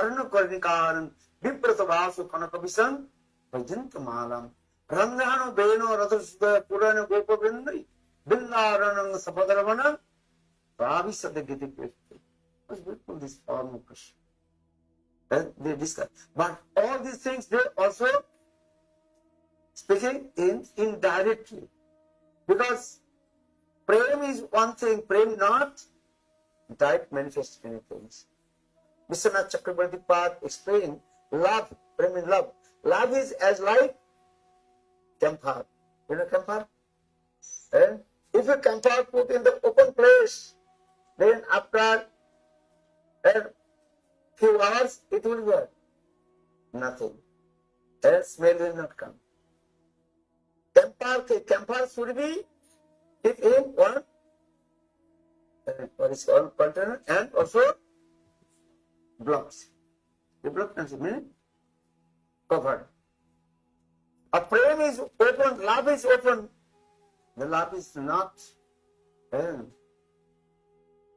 Karna Karnikaran, Vipratabasu Kanakavisan, Vajantamalam, Randhano Beno Rathasuda Purana Gopavindri, Bindaranang Sapadaravana, Ravisa the Giti. What's beautiful this form of Krishna? They discuss. But all these things they also speaking indirectly. Because prem is one thing, prem not direct manifest many things. Vishwanath Chakrabarti Pad explained love, prem in love. Love is as like campfire. You know campfire? And if you campfire put in the open place, then after a few hours it will work. Nothing. And smell will not come. Campfire should be keep in one what is called container and also blocks. The block means covered. A frame is open, love is open. The love is not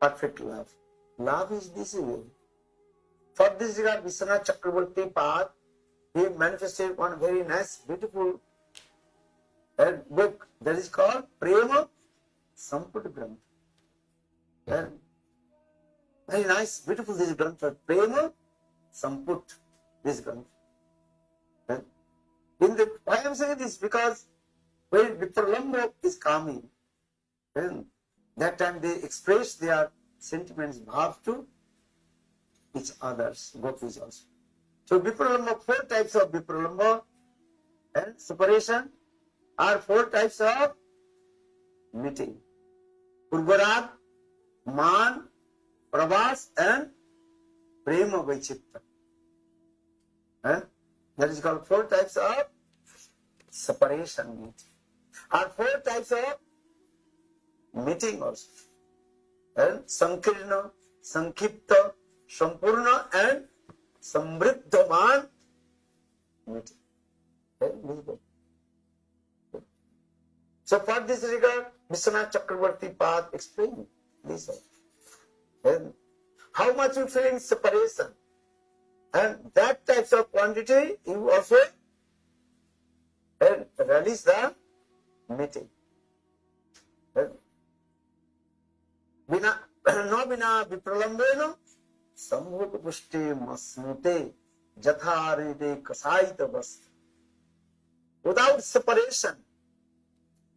perfect love. Love is this way. For this regard, Vishwanath Chakrabarti Pad, he manifested one very nice, beautiful book that is called Prema Samput Grantha. Very nice, beautiful this Grantha. Prema Samput, this Grantha. Why I am saying this? Because when Vipralambha is coming, that time they express their sentiments, bhav to each others, gopis also. So Vipralambha, 4 types of Vipralambha and separation are 4 types of meeting. Purvarag, Man, Pravas and Prema Vaichitta. That is called 4 types of separation meeting. Are 4 types of meeting also. Sankirna, Sankipta, Sampurna and Samriddhaman meeting. So for this regard, Vishwanath Chakrabarti Pad explained this. How much you feel in separation, and that types of quantity you also release the meeting. No bina vipralambena samhut pushti masmute jatharite kasaita vas. Without separation,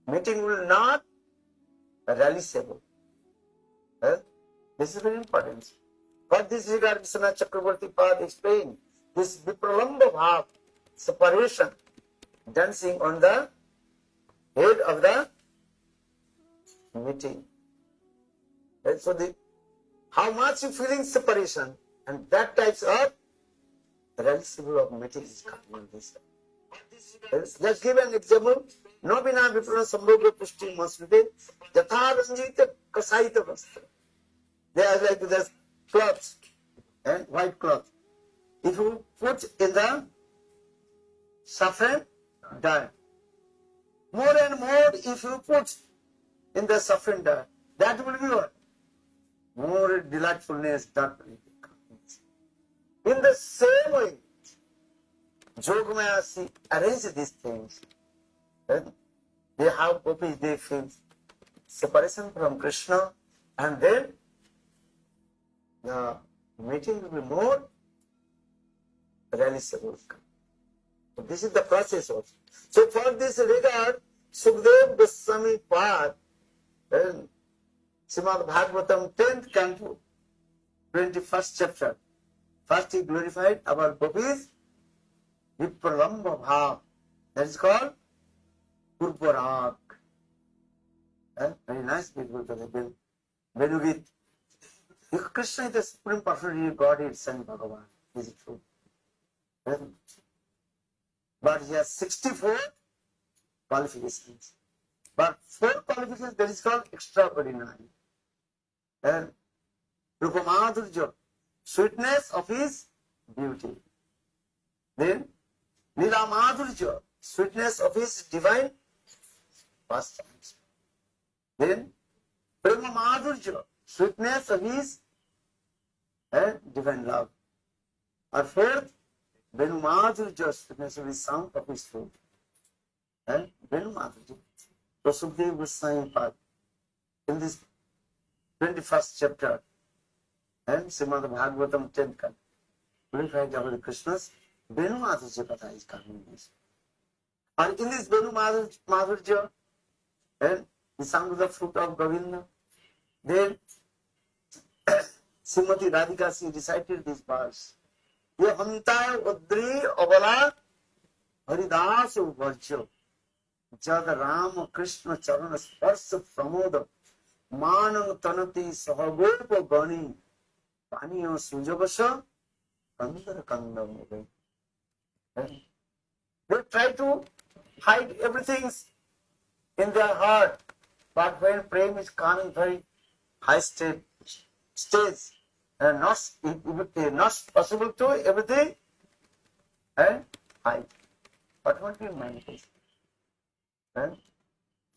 meeting will not realizable. This is very important. For this regard, Vishwanath Chakrabarti Pad explained this vipralambha bhav, separation, dancing on the head of the meeting. So how much you feeling separation, and that types of realizable of meeting is coming on this. Let's give an example. No bina viprana sambhoga pushti masvite jatha ranjita kasaita vastra. They are like the cloths and white cloth. If you put in the saffron dye, more and more if you put in the saffron dye, that will be what? More delightfulness that will be. In the same way, Yogamaya arrange these things. They have gopis, they feel separation from Krishna, and then the meeting will be more realizable. So this is the process also. So for this regard, Sukdev Goswami Pad, Srimad Bhagavatam 10th canto, 21st chapter. First he glorified our gopis, Vipralambha Bhav. That is called Purvarag. Very nice people to the Venugit. Krishna is the Supreme Personality of Godhead, Son Bhagavan. Is it true? But he has 64 qualifications. But 4 qualifications that is called extraordinary. Rupamadhurya, sweetness of his beauty. Then Nilamadhurya, sweetness of his divine pastimes. Then Prema Madhurya, sweetness of his divine love. Or fourth, Venu Madhurya, sweetness of the sound of his flute. And Venu Madhurya. So Sukadeva Goswami Pad, in this 21st chapter, and Srimad Bhagavatam 10th canto, glorified about Krishna's Venu Madhurya Katha is coming. And in this Venu Madhurya, and the sound of the fruit of Govinda, then Srimati Radhika, she recited this verse. Ye hantay udri avala haridas uvarjo jad Ram Krishna charana sparsa pramoda manang tanati sahagopa gani paniyo sujavasa kandar kandam. They try to hide everything in their heart, but when prema is coming very high stage, and not possible to everything and hide. But what do you manifest? So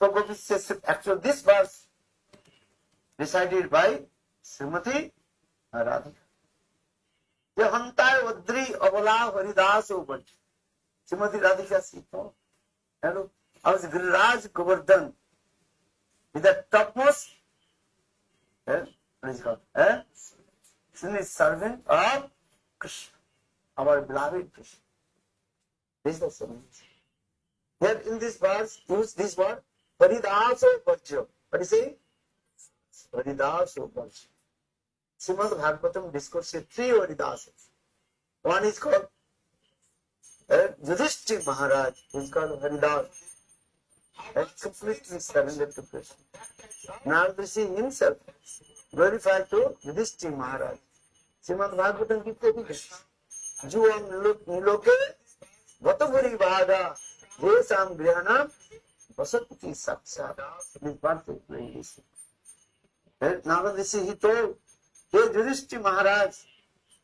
Gopi says, actually this verse recited by Srimati Radhika. Yahantai Vadri Avala Haridas Uvaj. Srimati Radhika Sita. Hello. I was Giriraj Govardhan with the topmost, what is it called? Servant of Krishna, our beloved Krishna. This is the same. Here in this verse, use this word, Haridaso Vajra. What is it? Haridaso Vajra. Srimad Bhagavatam discourses 3 Haridasas. One is called Yudhishthira Maharaj, who is called Haridas, and completely surrendered to Krishna. Narad Rishi himself glorified to Yudhishthira Maharaj. Srimad Bhagavatam gives Juam Niloke Vatavuri Bhaga Jesam Grihanam Vasati Saksha. This verse is playing this. And Narad Rishi, he told, hey Yudhishthira Maharaj,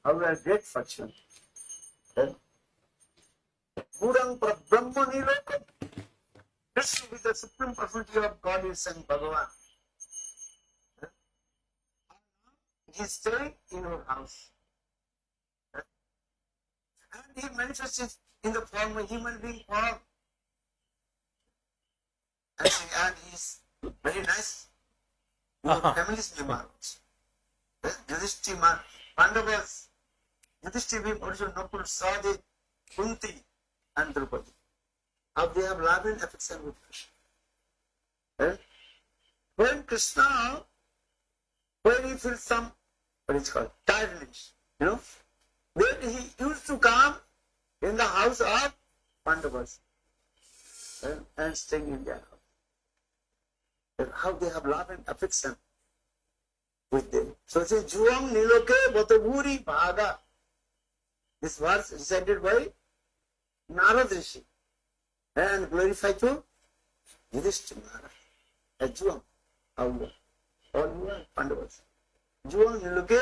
how we are great fortune. Gurang Brahma Niloke. Krishna with the supreme personality of God is and Bhagavan. He is staying in our house. And he manifests in the form of human being form. And he is very nice. Family's member. Yudhishthira, Pandavas, Yudhishthira also Nakul, Sahdev, Kunti, and Draupadi. How they have love and affection with Krishna. When Krishna, when he feels some, what is called, tiredness, then he used to come in the house of Pandavas and staying in their house. How they have love and affection with them. So it says, Juam Niloke Vatavuri Bhaga. This verse recited by Narad Rishi and glorified to Yudhishthira Maharaj. As Juam, how you are. All you are Pandavas. Juam Niloke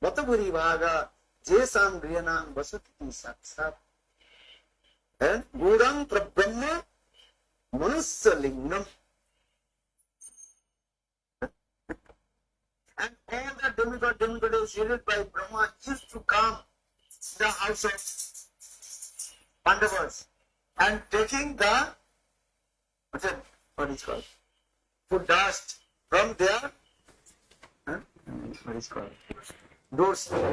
Vatavuri Bhaga Jesam Griyanam Vasati Saksat. And Gurang Prabhrahma Manusya Lingam. And all the demigods headed by Brahma used to come to the house of Pandavas and taking the, what is called, food dust from their, what is called, doorstep.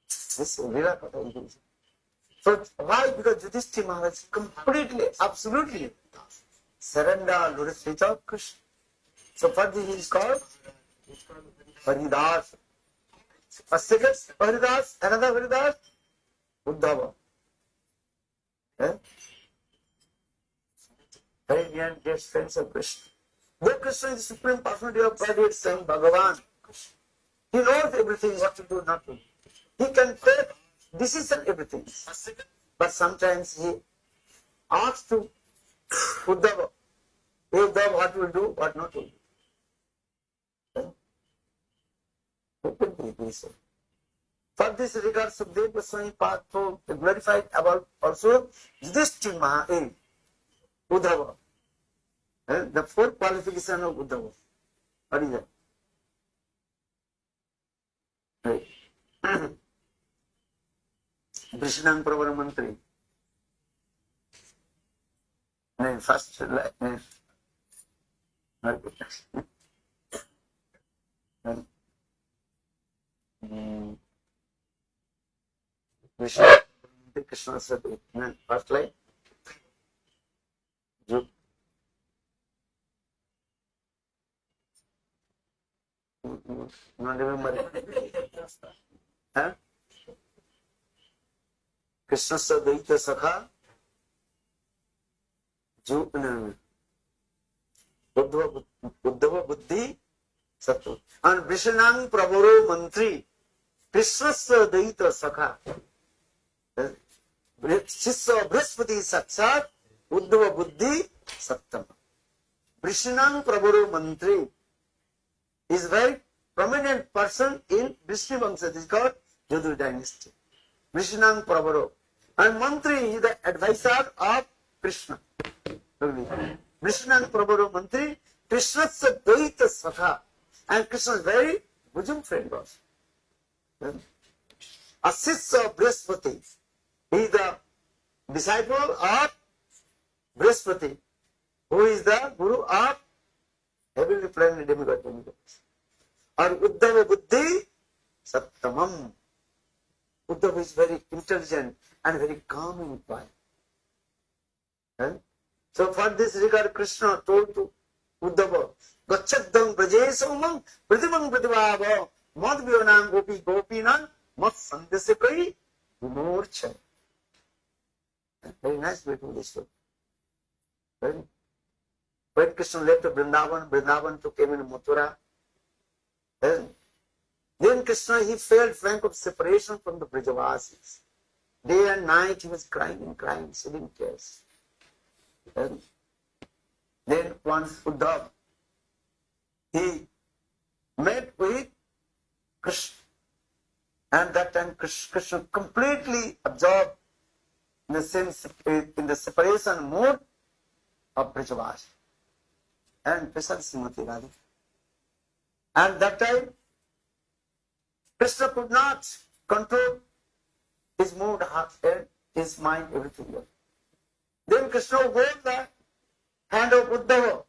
This Virakata. So why? Because Yudhishthira Maharaj completely, absolutely surrender to the feet of Krishna. So for this he is called Haridas. A second Haridas, another Haridas, Uddhava. Very near and dear friends of Krishna. Though Krishna is the supreme personality of Godhead, saying Bhagavan, he knows everything, what to do, not to do. He can take decision everything. But sometimes he asks to Uddhava, Uddhava, what will do, what not to do. For this regard, Sukadeva Goswami Path glorified about also Yudhishthira Maharaj, Uddhava. The fourth qualification of Uddhava. What is that? Vrishnang Pravara Mantri. नहीं, first Krishna said, first line. You not remember? Huh? Krishna said, Daita Sakha, Uddhava Buddhi Sattva. And Vrishnang Pravaro Mantri, Krishna said, Daita Sakha, Shishya Brihaspati Sakshat, Uddhava Buddhi Sattva. Vrishnang Pravaro Mantri is very prominent person in Vishnu Vamsa. This is called Yadu dynasty. Vrishnang Pravaro. And Mantri is the advisor of Krishna. Vrishnang Pravaro Mantri, Krishna's Dvaita Sakha. And Krishna's very bosom friend was. Shishya Brihaspati. He is the disciple of Brihaspati, who is the guru of heavenly planet demigod. And Uddhava Buddhi Sattamam. Uddhava is very intelligent and very calm in mind. So for this regard, Krishna told to Uddhava, Gacchaddam Brajesomam Pratimam Prativava Madhvyanam Gopi Gopinam Mat Sandesakai Vimorcha. Very nice way to this story. When Krishna left Vrindavan, Vrindavan to came in Mathura. Then Krishna, he felt frank of separation from the Brajavasis. Day and night he was crying and crying, shedding tears. Then once Uddhava, he met with Krishna. And that time Krishna completely absorbed in the separation mode of Brajavasis. And Krishna Srimati Radhika. And that time, Krishna could not control his mood, heart, and his mind, everything else. Then Krishna hold the hand of Uddhava.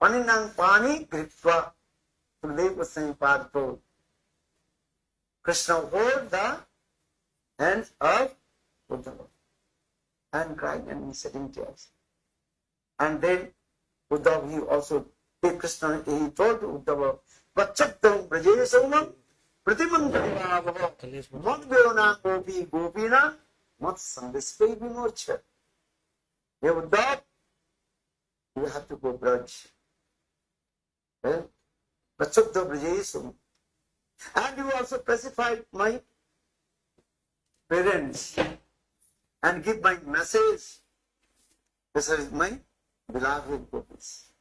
Paninang Pani Gritva. Sukadeva Goswami Pad told. Krishna hold the hands of Uddhava and crying and shedding tears. And then Uddhava, he also, Krishna, he told to Uddhava, Vacchaddam Brajesomam Pratimam Prativava Madhvyanam Gopi Gopina Mat Sandespai Vimorcha. Hey Uddhava, you have to go Braj. Vacchaddam Brajesomam. And you also pacified my parents and give my message. This is my beloved gopis.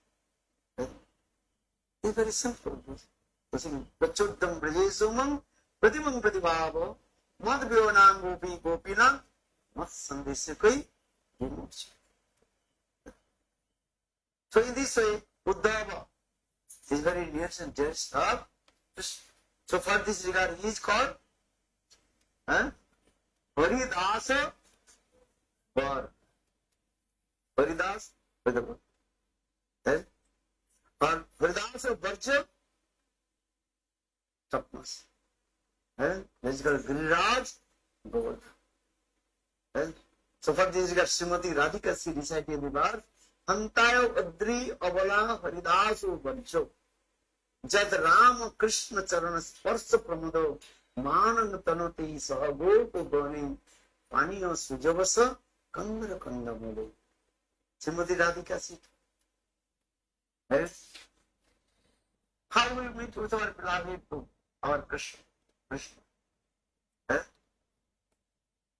It's very simple. Prachodam Brajesomam Pratimam Prativava Madhvyanam Gopi Gopina Mat Sandesakai Vimorcha. So in this way, Uddhava is very near and dearest of Krishna. So for this regard, he is called Haridasa or Haridas Vedava. Or Haridasa Varja Tapmas. This is called Giriraj Govardhan. So for this regard, Srimati Radhika, she recited the verse, Hantayo Adri Avala Haridasu Varjo. Jad Ram Krishna Charana Sparsa Pramado Manang Tanoti Sahago Burning Paniya Sujavasa Kandra Kandamulu. Srimati Radhika Sita. How will we meet with our beloved to our Krishna?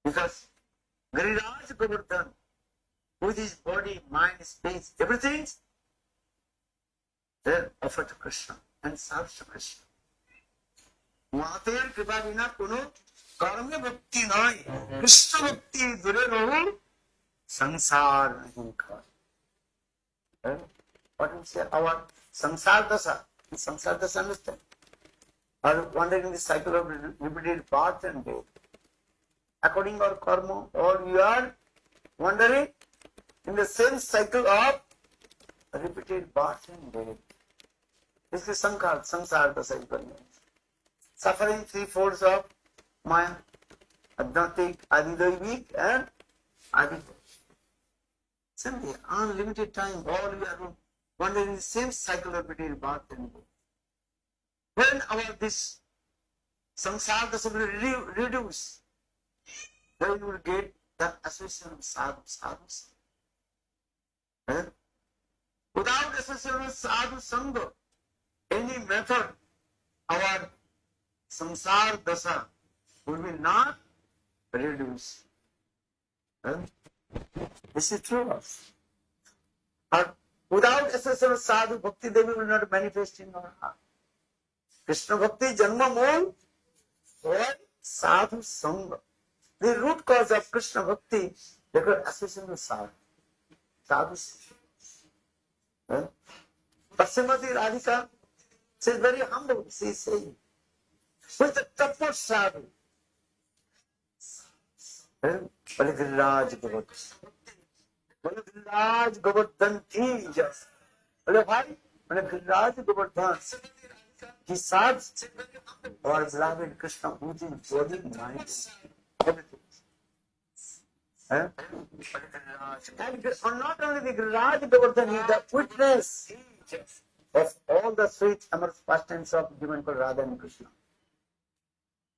Because Giriraj Govardhan, with his body, mind, space, everything, they offer to Krishna and serve to Krishna. Mahatir Kripa Vina Kuno Karma Bhakti Nai Krishna Bhakti Dure Rahu Sansar Nahi. What is our Sansar Dasa? Sansar Dasa understand? are wandering in the cycle of repeated birth and death. According to our karma, or you are wandering in the same cycle of repeated birth and death. This is samsara cycle. Suffering three folds of Maya, Adnatik, Adidaivik and Adivik. Simply, unlimited time, all we are wandering in the same cycle of repeated birth and death. When this samsara does reduce, then you will get the association of sadhus. Without association of sadhu sangha, any method, our samsara dasa will be not reduce. This is true. Without association of sadhu, bhakti devi will not manifest in our heart. Krishna bhakti janma mool or sadhu sangha. The root cause of Krishna bhakti is association with sadhu. Sadhu. But Srimati Radhika, she is very humble. She is saying, who is the topmost sadhu? Giriraj Govardhan. Giriraj Govardhan teaches. Giriraj Govardhan. He serves our beloved Krishna within body, mind, everything. And not only the Giriraj Govardhan, he is the witness of all the sweet amorous pastimes of divine called Radha and Krishna.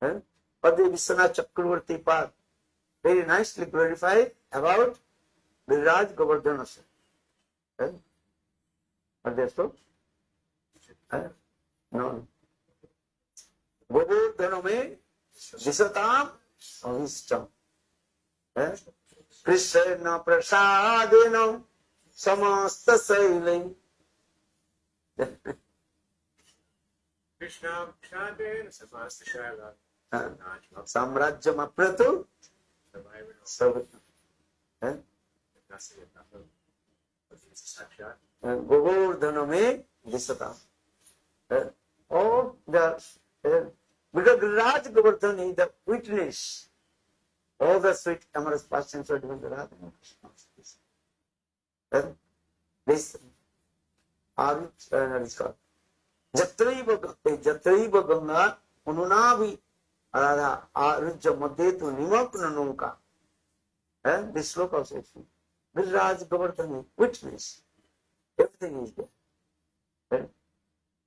But the Vishwanath Chakravarti Pad very nicely glorified about Giriraj Govardhan also. Are they so? No. Govardhana me Visatam Avistam. Krishna Prasadena Samasta Sailai. Krishna Prasadena Samasta Sailai. Samrajyam Apratu Savitna. Govardhana me Visatam. All the because Giriraj Govardhan is the witness. All the sweet amorous pastimes are given to Radha and Krishna. This is called Jatraiva Ganga Ununavi Radha Arujya Madhetu Nimapna Nunka. This sloka also is Giriraj Govardhan is witness. Everything is there.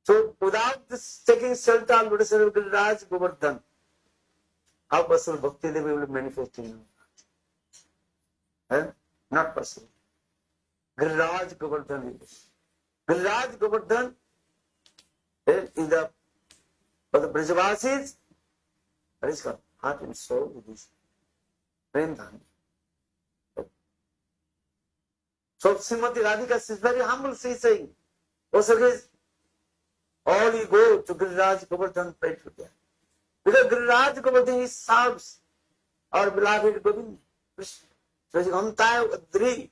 So without this taking shelter of Giriraj Govardhan, how possible Bhakti Devi will manifest in you? Not possible. Giriraj Govardhan is. Giriraj Govardhan is the, for the Brajavasis, that is called heart and soul with this Premdhan. So Srimati Radhika is very humble, she is saying, O Sakhis, all you go to Giriraj Govardhan, pray to them. Because Giriraj Govardhan serves our beloved Govinda Krishna. So Amtayo Adri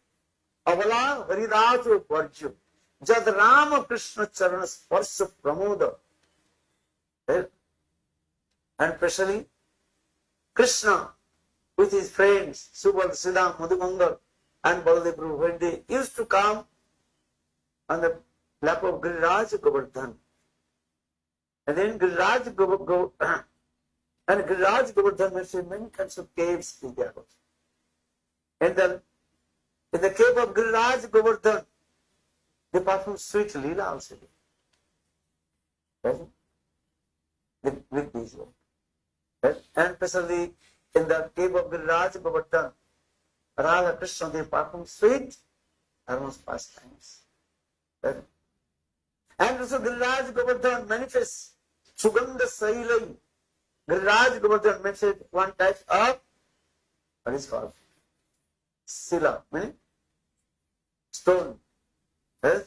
Avala Haridasu Varju Jad Rama Krishna Charana Sparsa Pramoda. And especially Krishna with his friends Subal, Siddham, Madhumangal and Baladev Prabhu, when they used to come on the lap of Giriraj Govardhan. And then Giriraj Govardhan has many kinds of caves in there. And in the cave of Giriraj Govardhan, they perform sweet Leela also. Right? With these words. Right? And especially in the cave of Giriraj Govardhan, Radha Krishna, they perform sweet amorous pastimes. Right? And also Giriraj Govardhan manifests Sugandha Sailai. Giriraj Govardhan mentioned one type of, what is called? Sila, meaning stone. Yes?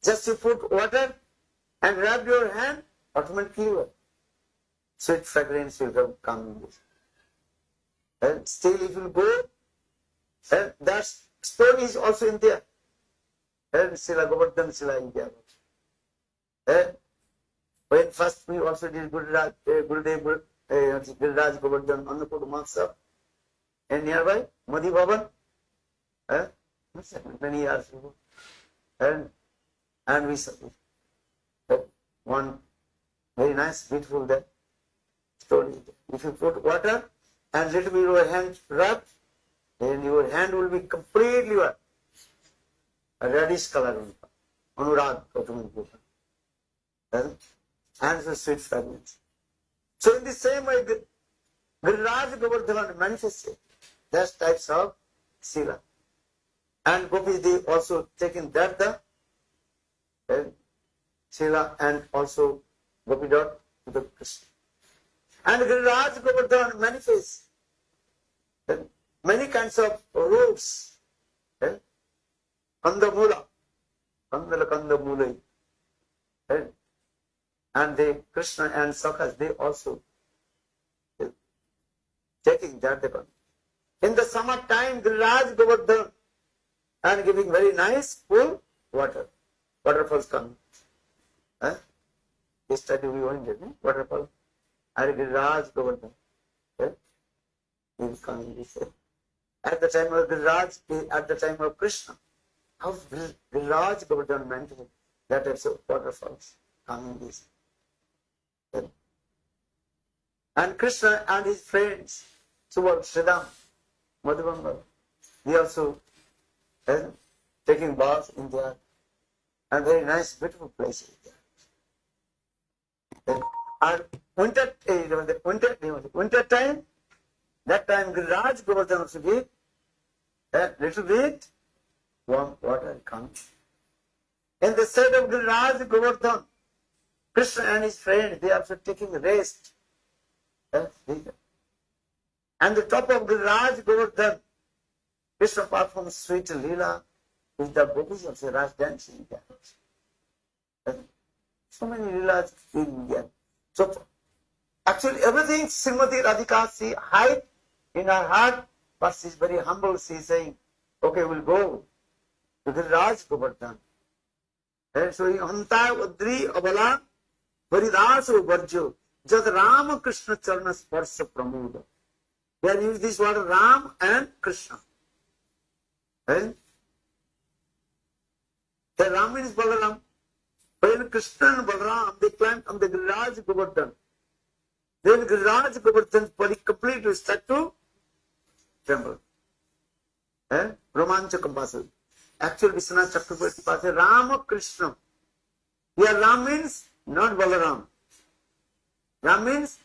Just you put water and rub your hand, automatically sweet fragrance will come in this. And still if you go, and that stone is also in there. And Sila Govardhan Sila in there. And When first we also did Giriraj Govardhan Annapurna Mahotsav and nearby Madhi Bhavan, many years ago. And we one very nice, beautiful there story. If you put water and little bit your hand rub, then your hand will be completely what? A reddish color. Anurag, and it's a sweet fragrance. So in the same way, Giriraj Govardhan manifested those types of sila. And Gopis, they also taken that the sila and also Gopi dot to the Krishna. And Giriraj Govardhan manifests many kinds of roots. Kandamula, Kandamula. And they, Krishna and Sakhas, they also taking that. In the summer time, Giriraj Govardhan and giving very nice, cool water. Waterfalls come. Yesterday we went there, waterfall. And Giriraj Govardhan. He is coming this way. At the time of Giriraj, at the time of Krishna, how Giriraj Govardhan meant that types of waterfalls coming this way. And Krishna and his friends, towards Sridham, Madhubanga, they also taking baths in there, and very nice, beautiful places there. And winter time, that time Giriraj Govardhan also gave a little bit warm water coming. In the side of Giriraj Govardhan, Krishna and his friends, they are also taking rest. And the top of Giriraj Govardhan, Krishna performs sweet Leela with the gopis of the Raj dancing there. So many Leelas in there. So actually everything Srimati Radhika, she hide in her heart, but she is very humble. She is saying, okay, we'll go to Giriraj Govardhan. And so Hanta Udri Abala Varidaso Varjo Jad Rama Krishna Charna Sparsa Pramoda. They are using this word Ram and Krishna. And the Ram is Balaram. When Krishna and Balaram, they climbed on the Giriraj Govardhan. Then Giriraj Govardhan's body completely start to tremble. Romancha Kampasa. Actually, Vishwanath Chakravarti says Rama Krishna. Here Ram means not Balaram. Ram means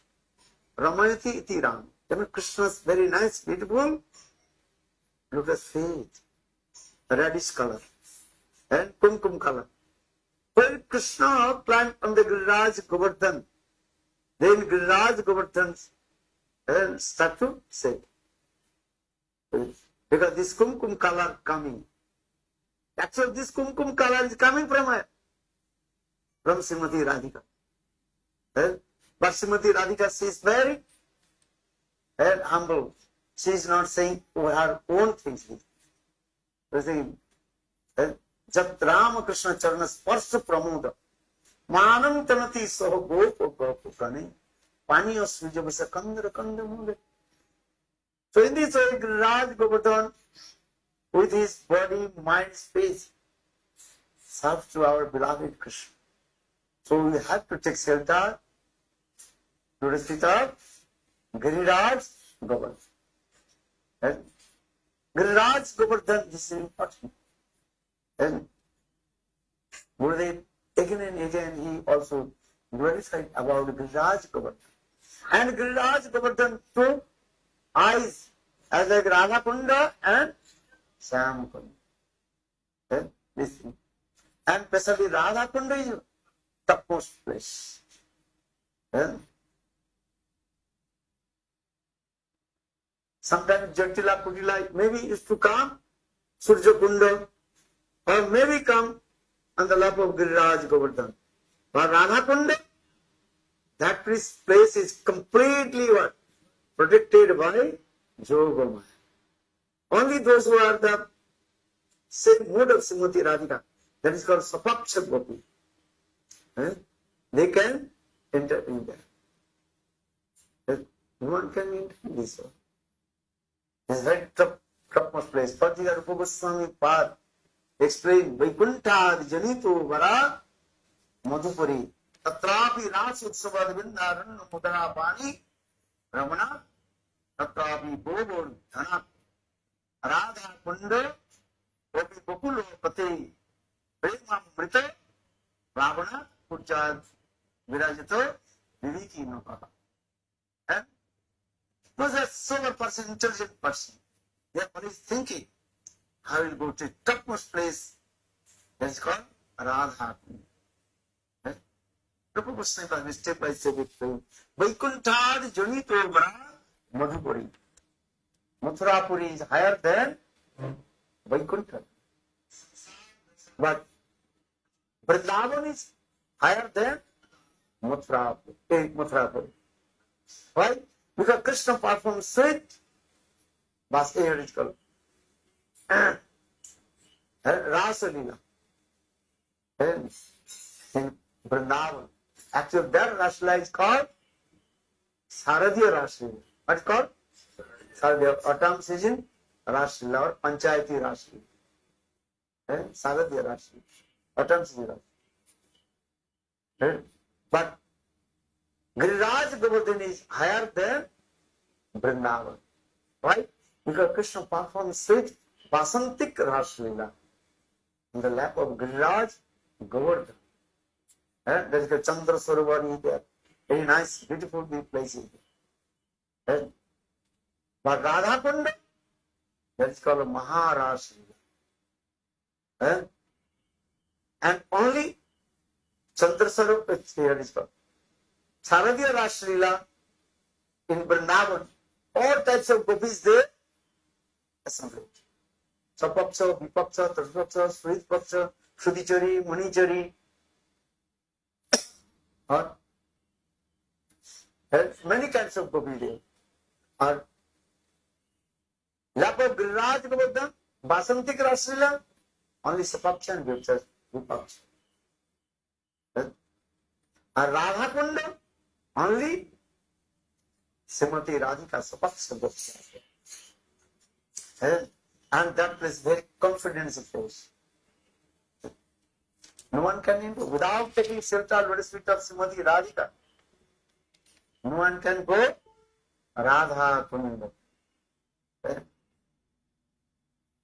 Ramayati iti Ram. That means Krishna's very nice, beautiful, lotus face, reddish color, and kumkum color. When Krishna climbed on the Giriraj Govardhan, then Giriraj Govardhan start to say, because this kumkum color coming. Actually, this kumkum color is coming from where? From Srimati Radhika. But Srimati Radhika, she is very humble. She is not saying her own things. She is saying, Jat Rama Krishna Charana Sparsa Pramoda Manam Tanati Soho Gopo Gopo Kane Pani of Sujabasa Kandra Kandamule. So in this way, Giriraj Govardhan, with his body, mind, space, serves to our beloved Krishna. So we have to take shelter to the feet of Giriraj Govardhan. And Giriraj Govardhan, this is important. And Gurudev again and again he also glorified about Giriraj Govardhan. And Giriraj Govardhan, two eyes as like Radha Kunda and Syam Kunda. Listen. And especially Radha Kunda is topmost place. Sometimes Jatila Kutila maybe used to come, Surya Kunda, or maybe come on the lap of Giriraj Govardhan. But Radha Kunda, that place is completely what? Protected by Yogamaya. Only those who are the same mood of Srimati Radhika, that is called Sapaksha Gopi, they can enter in there. No one can enter in this one. It's very topmost place. Particular Rupa Goswami Pad explained Vaikuntha Janito Vara Madhupuri Tatrapi Ras Utsavad Vindaran Mudana Pani Ramana Tatrapi Bobon Dhana Radha Kunda Gopi Gokulo Pati Prema Mrita Ravana Pujad Virajito Viviki Nopaka. And was a sober person, intelligent person. Therefore, he is thinking, I will go to the topmost place that is called Radha. Rupa Goswami was step by step explained. Vaikuntha Janito Vara Madhupuri. Mathurapuri is higher than Vaikuntha. But Vrindavan is higher than Mathurapuri. Why? Because Krishna performs sweet, but theoretical. Rasa Leela. In Vrindavan. Actually, that Rasa Leela is called Saradhiya Rasa Leela. What is called? Saradhiya. Autumn season Rasa Leela or Panchayati Rasa Leela. Saradhiya Rasa Leela. Autumn season Rasa Leela. But Giriraj Govardhan is higher than Vrindavan. Why? Because Krishna performs sweet Vasantik Rasa Leela in the lap of Giriraj Govardhan. There is a Chandra Sarovar there. Very nice, beautiful place is there. But Radha Kunda, that is called Maharasa Leela. And only Chandra Sarovar here is called Saradhiya Rasa Leela in Vrindavan. All types of gopis there assembled. Sapaksha, Vipaksha, Traspaksha, Sridpaksha, Shudichari, Munichari. Many kinds of gopis there. Or lap of Giriraj Govardhan, Vasantik Rasa Leela, only Sapaksha and Vipaksha. And Radha Kunda, only Srimati Radhika Sapaksha Gopis. And that place very confidence place. No one can enter without taking shelter lotus feet of Srimati Radhika. No one can go Radha Kunda.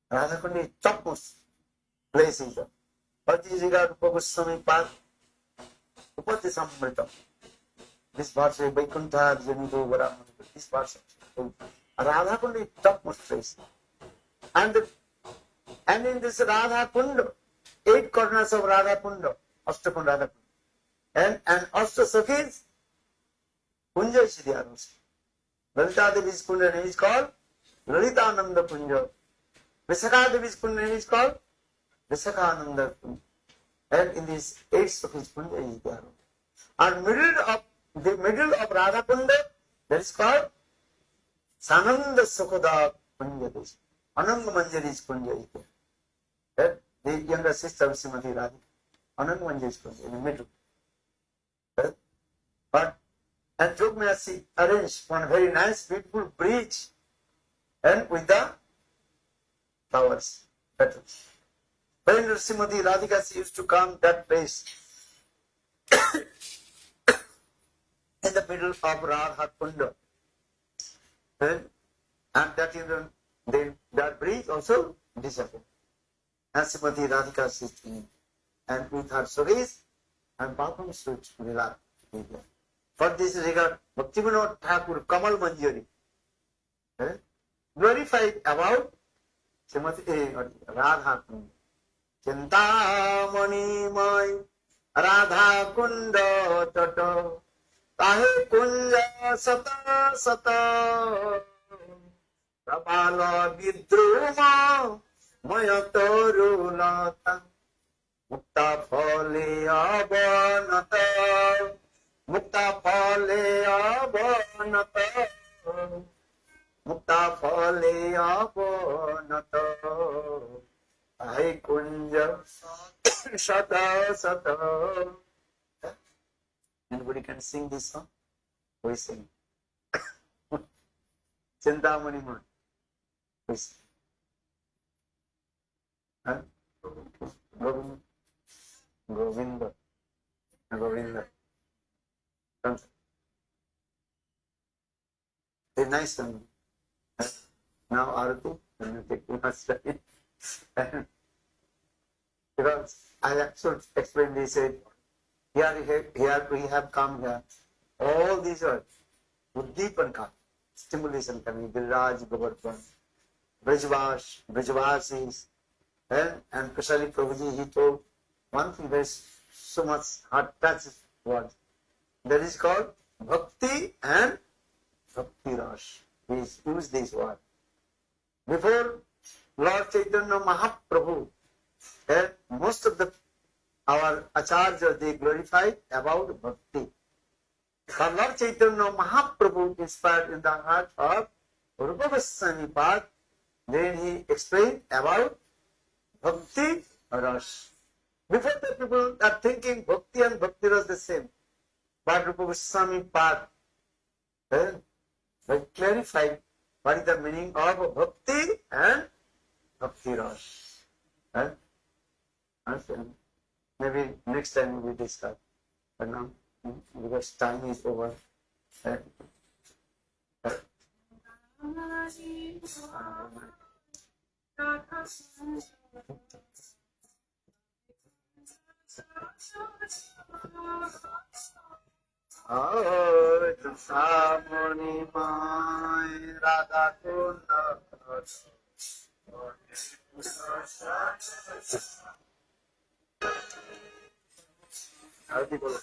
Radha Kunda is topmost place is there. Patijiga Rupa Goswami Pad Upati Samrita. This part says Vaikuntha Janito Vara. This part says Radha Kunda is topmost place. And in this Radha Kunda, 8 corners of Radha Kunda, Ashtakund Radha Kunda. And Ashtasakis, Kunja is there also. Lalita Devi's Kunda name is called Lalitananda Kunja. Visakha Devi's Kunda name is called Visakhananda Kunja. And in this 8 Sakis Kunja is there. And the middle of Radha Kunda, that is called Sananda Sukhada Kunja. Ananga Manjari's Kunja is there. The younger sister of Srimati Radhika. Ananga Manjari's Kunja in the middle. But and Jogmayasi arranged one very nice, beautiful bridge and with the flowers, petals. When Srimati Radhika used to come that place in the middle of Radha Kunda. And that is then that bridge also disappeared. And Srimati Radhika sitting and with her stories and performing such lila. For this regard, Bhaktivinoda Thakur Kamal Manjari glorified about Srimati Radha Kunda. Chintamani Mai Radha Kunda Tata Tahe Kunja Sata Sata Prabhala Vidruma Mayatoru Lata Mukta Phale Abanata Mukta Phale Abanata Mukta Phale Abanata Tahe Kunja Sata Sata. Anybody can sing this song? We sing. Chintamani Man. We sing. Huh? Govinda. Govinda. Govinda. Very nice song. Now Arati, and you take too much time. Because I should explain this. Here we have come here. All these are Uddipanka, stimulation coming. Giraj, Govardhan, Brajvasis, and especially Prabhuji, he told one thing very so much heart touches word. That is called Bhakti and Bhakti Rash. He used this word. Before Lord Chaitanya Mahaprabhu, most of our Acharya, they glorified about Bhakti. But Lord Chaitanya Mahaprabhu inspired in the heart of Rupa Goswami Path, then he explained about Bhakti Ras. Before that, people are thinking Bhakti and Bhakti Ras the same. But Rupa Goswami Path very clarified what is the meaning of Bhakti and Bhakti Ras. Maybe next time we will discuss. But now, because time is over. Oh, Samoni Mai Radha Kunda. Arati bolo.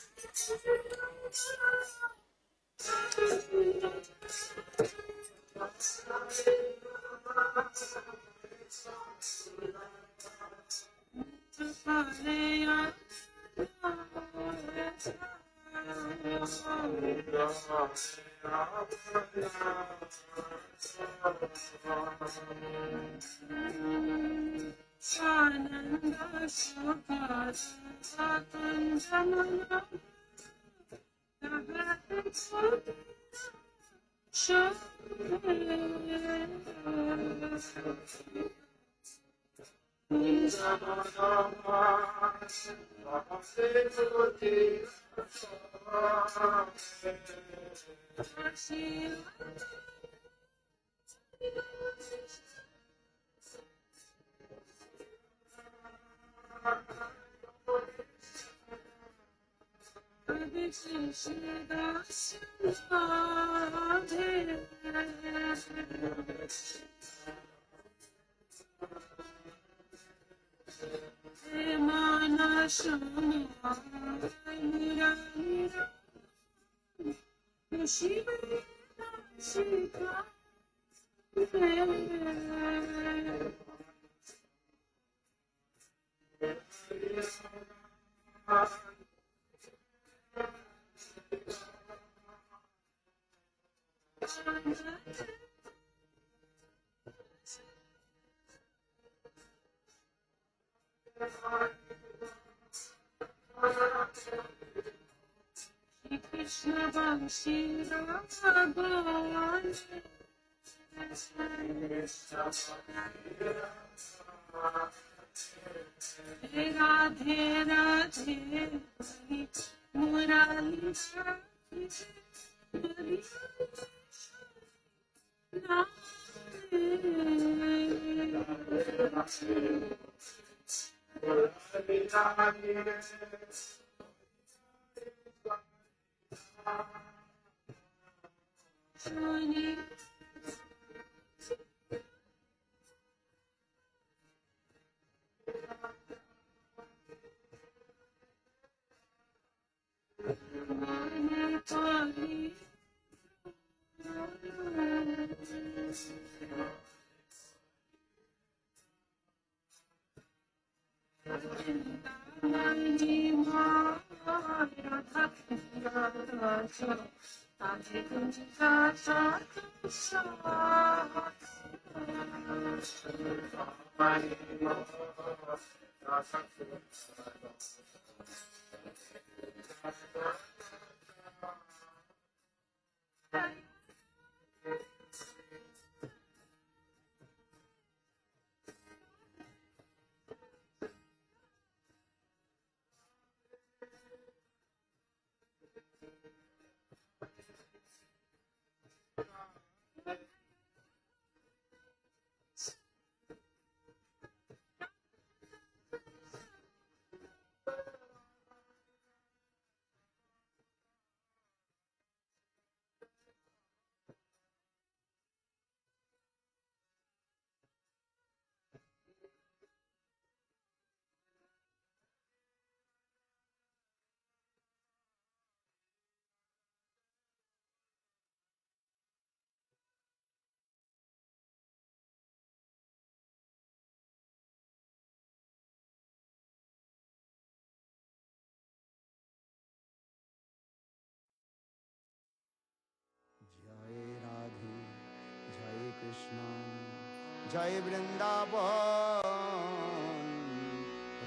जय वृंदावन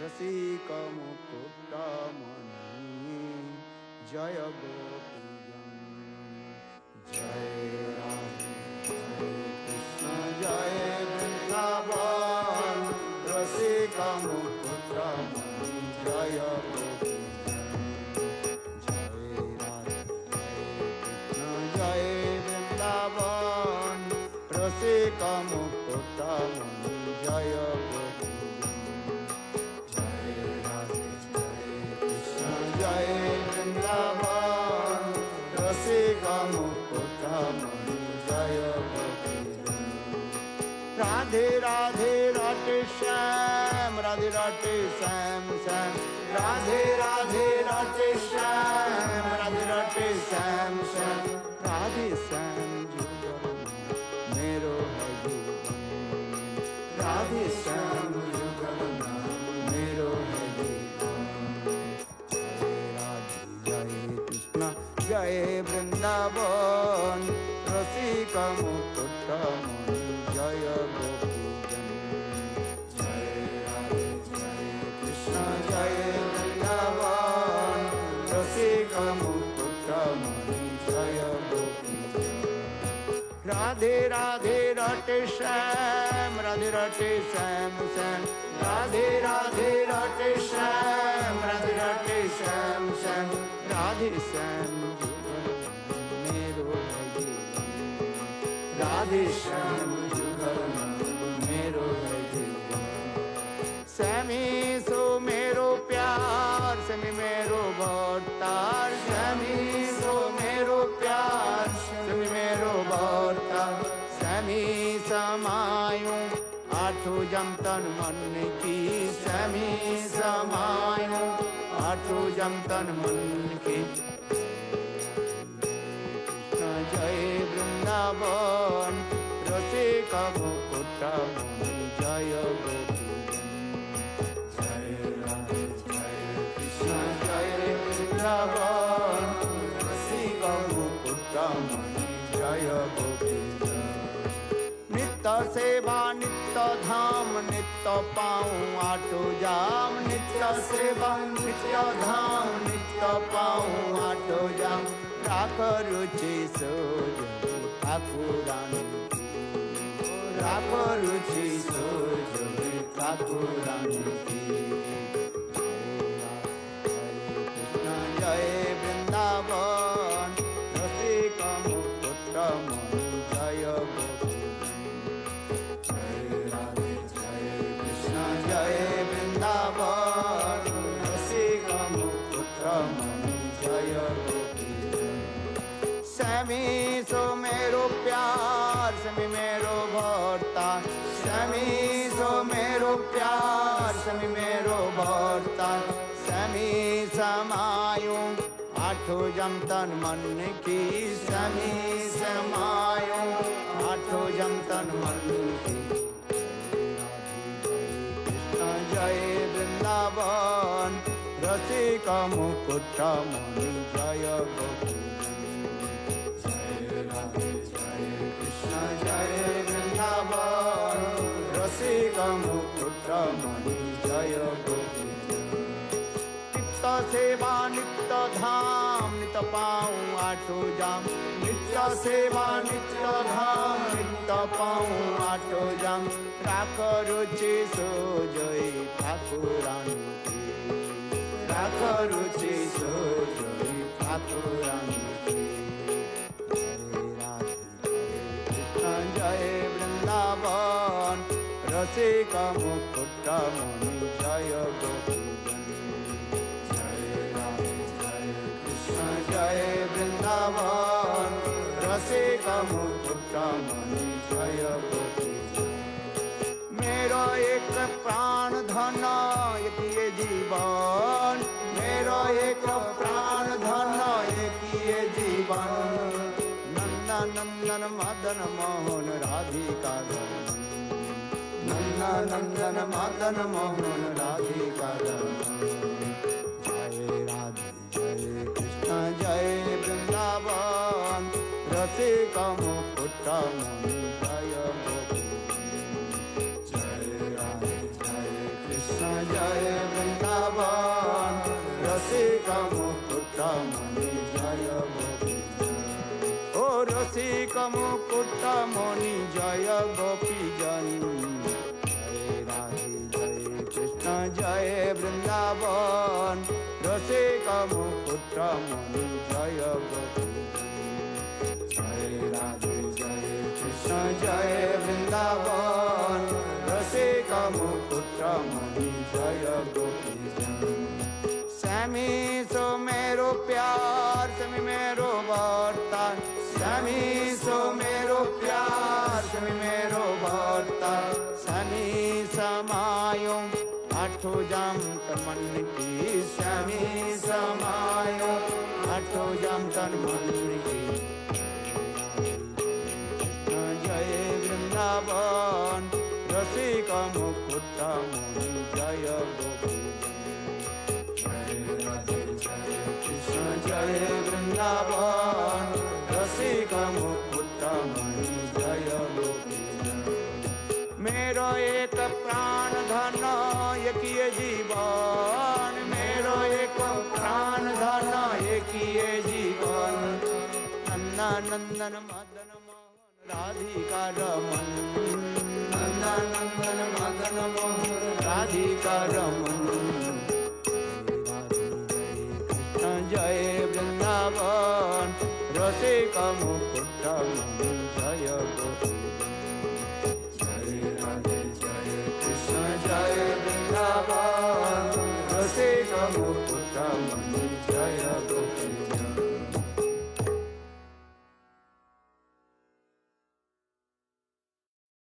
रसिक मुकुटमणि जय गोपीजन जय राधे जय कृष्ण जय वृंदावन रसिक मुकुटमणि जय गोपीजन जय राधे जय कृष्ण जय वृंदावन रसिक मुकुटमणि जय गोपीजन जय राधे जय कृष्ण जय वृंदावन रसिक मुकुटमणि जय गोपीजन राधे राधे राधे श्याम राधे राधे श्याम श्याम राधे राधे राधे श्याम राधे राधे श्याम श्याम राधे श्याम मेरो भगवान राधे श्याम मेरो भगवान जय राधे जय कृष्ण जय वृंदावन रसिक मुकुटमणि जय गोपीजन जय राधे जय कृष्ण जय वृंदावन रसिक मुकुटमणि जय गोपीजन राधे राधे राधे श्याम राधे राधे श्याम श्याम राधे राधे राधे श्याम राधे राधे श्याम श्याम राधे श्याम मेरो भगवान राधे श्याम मेरो भगवान श्यामी सो मेरो प्यार श्यामी मेरो भरतार श्यामी सो मेरो प्यार श्यामी मेरो भरतार श्यामी समायूं आठों जम तन मन की श्यामी समायूं आठों जम तन मन की कृष्ण जय वृंदावन रसिक मुकुटमणि जय गोपीजन जय राधे जय कृष्ण जय वृंदावन रसिक मुकुटमणि जय गोपीजन नित्य सेवा नित्य धाम नित्य पाऊं आटो जाम नित्य सेवा नित्य धाम नित्य पाऊं आटो जाम राख रुचि सोज ठाकुरानी राख रुचि सोज ठाकुरानी कृष्ण जय वृंदावन रसिक मुकुटमणि जय गोपीजन जय राधे जय कृष्ण जय वृंदावन रसिक मुकुटमणि जय गोपीजन श्यामी सो मेरो प्यार श्यामी मेरो भरतार श्यामी सो मेरो प्यार श्यामी मेरो भरतार श्यामी समायूं आठों जम तन मन की श्यामी समायूं आठों जम तन मन की कृष्ण जय वृंदावन रसिक मुकुटमणि जय गोपीजन जय राधे जय कृष्ण जय वृंदावन रसिक मुकुटमणि जय गोपीजन नित्य सेवा नित्य धाम नित्य पाऊं आठों जाम नित्य सेवा नित्य धाम नित्य पाऊं आठों जाम राख रुचि सोजई ठाकुरानी राख रुचि सोजई ठाकुरानी की। जय राधे जय कृष्ण जय वृंदावन रसिक मुकुट मणि जय गोपीजन। जय राधे जय कृष्ण जय वृंदावन रसिक मुकुट मणि जय गोपीजन। मेरो एक प्राण धन एक ये जीवन, मेरो एक प्राण धन एक ये जीवन। नंदन नंदन मदन मोहन राधिका रमन, नंदन नंदन मदन मोहन राधिका रमन। जय राधे जय कृष्ण जय वृंदावन रसिक मुकुट मणि जय गोपीजन। जय राधे जय कृष्ण जय वृंदावन रसिक मुकुट मणि जय गोपीजन। ओ रसिक मुकुट मणि जय गोपीजन। जय राधे जय कृष्ण जय वृंदावन रसिक मुकुट मणि जय गोपीजन। जय राधे जय कृष्ण जय वृंदावन रसिक मुकुट मणि जय गोपीजन। श्यामी सो मेरो प्यार श्यामी मेरो वर्तान, श्यामी सो मेरो प्यार श्यामी मेरो वर्तान। श्यामी समायो आठो जाम तन मन की, श्यामी समायो आठो जाम तन मन की। जय वृंदावन रसिक मुकुट मणि जय गोपीजन। जय राधे जय कृष्ण जय वृंदावन रसिक मुकुट मणि जय गोपीजन। मेरो एक प्राण धन एक ये जीवन, मेरो एक प्राण धन एक ये जीवन। नंदन नंदन मदन मोहन राधिका रमन, नंदन नंदन मदन मोहन राधिका रमन। जय वृंदावन रसिक मुकुट मणि जय गोपीजन। जय राधे जय कृष्ण जय वृंदावन रसिक मुकुट मणि